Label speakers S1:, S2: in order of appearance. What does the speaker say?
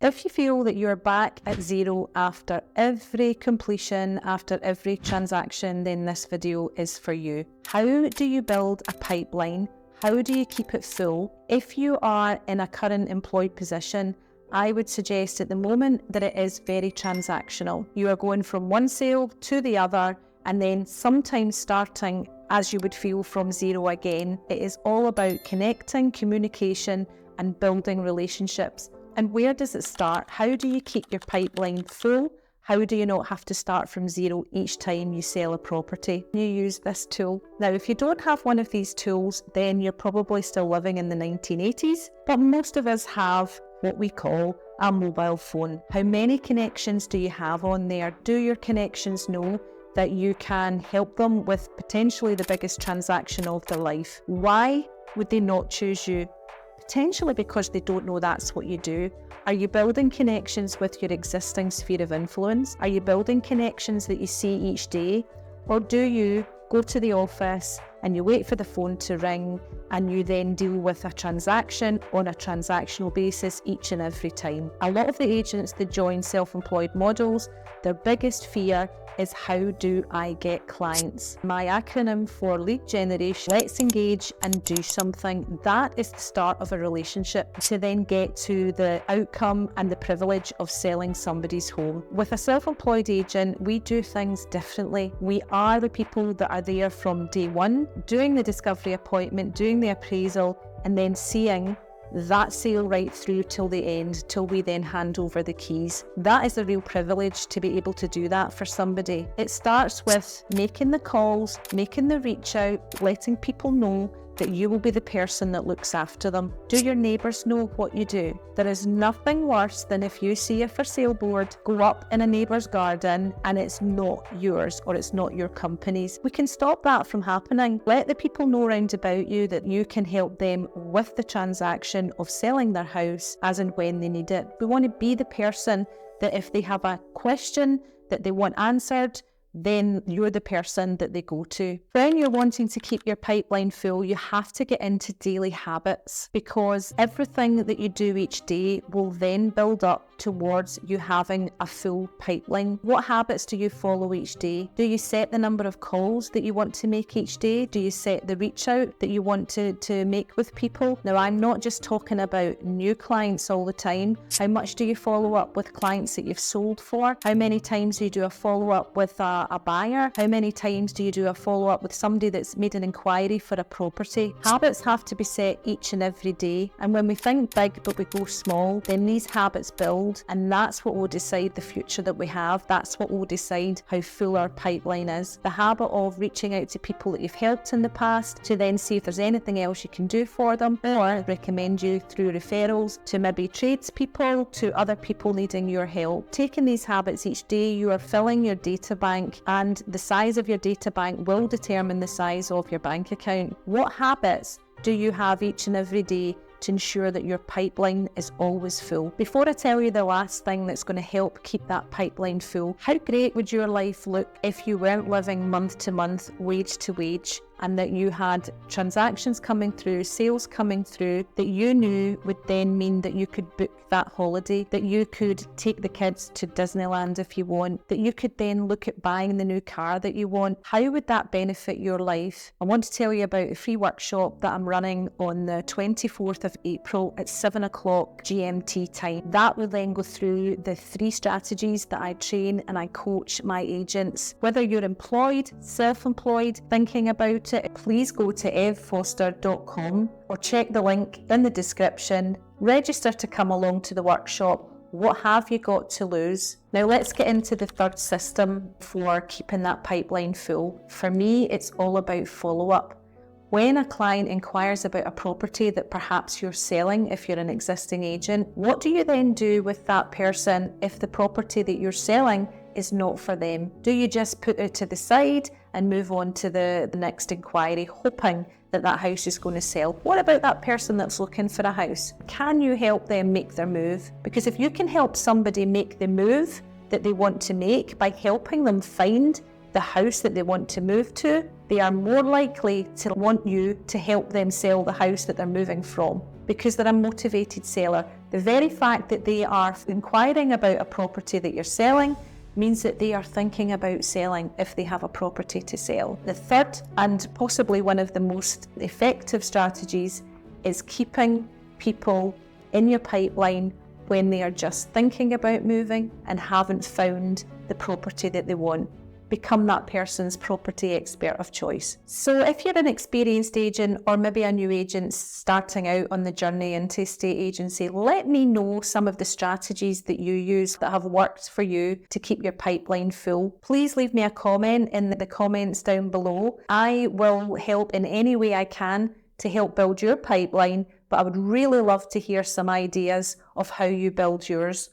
S1: If you feel that you're back at zero after every completion, after every transaction, then this video is for you. How do you build a pipeline? How do you keep it full? If you are in a current employed position, I would suggest at the moment that it is very transactional. You are going from one sale to the other, and then sometimes starting as you would feel from zero again. It is all about connecting, communication, and building relationships. And where does it start? How do you keep your pipeline full? How do you not have to start from zero each time you sell a property? You use this tool. Now, if you don't have one of these tools, then you're probably still living in the 1980s, but most of us have what we call a mobile phone. How many connections do you have on there? Do your connections know that you can help them with potentially the biggest transaction of their life? Why would they not choose you? Potentially because they don't know that's what you do. Are you building connections with your existing sphere of influence? Are you building connections that you see each day? Or do you go to the office and you wait for the phone to ring and you then deal with a transaction on a transactional basis each and every time? A lot of the agents that join self-employed models, their biggest fear is, how do I get clients? My acronym for lead generation, let's engage and do something. That is the start of a relationship to then get to the outcome and the privilege of selling somebody's home. With a self-employed agent, we do things differently. We are the people that are there from day one, doing the discovery appointment, doing the appraisal, and then seeing that sale right through till the end, till we then hand over the keys. That is a real privilege to be able to do that for somebody. It starts with making the calls, making the reach out, letting people know that you will be the person that looks after them. Do your neighbours know what you do? There is nothing worse than if you see a for sale board go up in a neighbour's garden and it's not yours or it's not your company's. We can stop that from happening. Let the people know round about you that you can help them with the transaction of selling their house as and when they need it. We want to be the person that if they have a question that they want answered, then you're the person that they go to. When you're wanting to keep your pipeline full, you have to get into daily habits, because everything that you do each day will then build up towards you having a full pipeline. What habits do you follow each day? Do you set the number of calls that you want to make each day? Do you set the reach out that you want to make with people? Now, I'm not just talking about new clients all the time. How much do you follow up with clients that you've sold for? How many times do you do a follow-up with a buyer? How many times do you do a follow-up with somebody that's made an inquiry for a property? Habits have to be set each and every day. And when we think big but we go small, then these habits build. And that's what will decide the future that we have. That's what will decide how full our pipeline is. The habit of reaching out to people that you've helped in the past to then see if there's anything else you can do for them, or recommend you through referrals to maybe tradespeople, to other people needing your help. Taking these habits each day, you are filling your data bank, and the size of your data bank will determine the size of your bank account. What habits do you have each and every day to ensure that your pipeline is always full? Before I tell you the last thing that's going to help keep that pipeline full, how great would your life look if you weren't living month to month, wage to wage, and that you had transactions coming through, sales coming through, that you knew would then mean that you could book that holiday, that you could take the kids to Disneyland if you want, that you could then look at buying the new car that you want? How would that benefit your life? I want to tell you about a free workshop that I'm running on the 24th of April at 7 o'clock GMT time. That will then go through the 3 strategies that I train and I coach my agents. Whether you're employed, self-employed, thinking about it, please go to evfoster.com or check the link in the description. Register to come along to the workshop. What have you got to lose? Now let's get into the third system for keeping that pipeline full. For me, it's all about follow-up. When a client inquires about a property that perhaps you're selling, if you're an existing agent, what do you then do with that person if the property that you're selling is not for them? Do you just put it to the side and move on to the next inquiry, hoping that that house is going to sell? What about that person that's looking for a house? Can you help them make their move? Because if you can help somebody make the move that they want to make by helping them find the house that they want to move to, they are more likely to want you to help them sell the house that they're moving from. because they're a motivated seller. The very fact that they are inquiring about a property that you're selling means that they are thinking about selling if they have a property to sell. The third, and possibly one of the most effective strategies, is keeping people in your pipeline when they are just thinking about moving and haven't found the property that they want. Become that person's property expert of choice. So if you're an experienced agent or maybe a new agent starting out on the journey into estate agency, let me know some of the strategies that you use that have worked for you to keep your pipeline full. Please leave me a comment in the comments down below. I will help in any way I can to help build your pipeline, but I would really love to hear some ideas of how you build yours.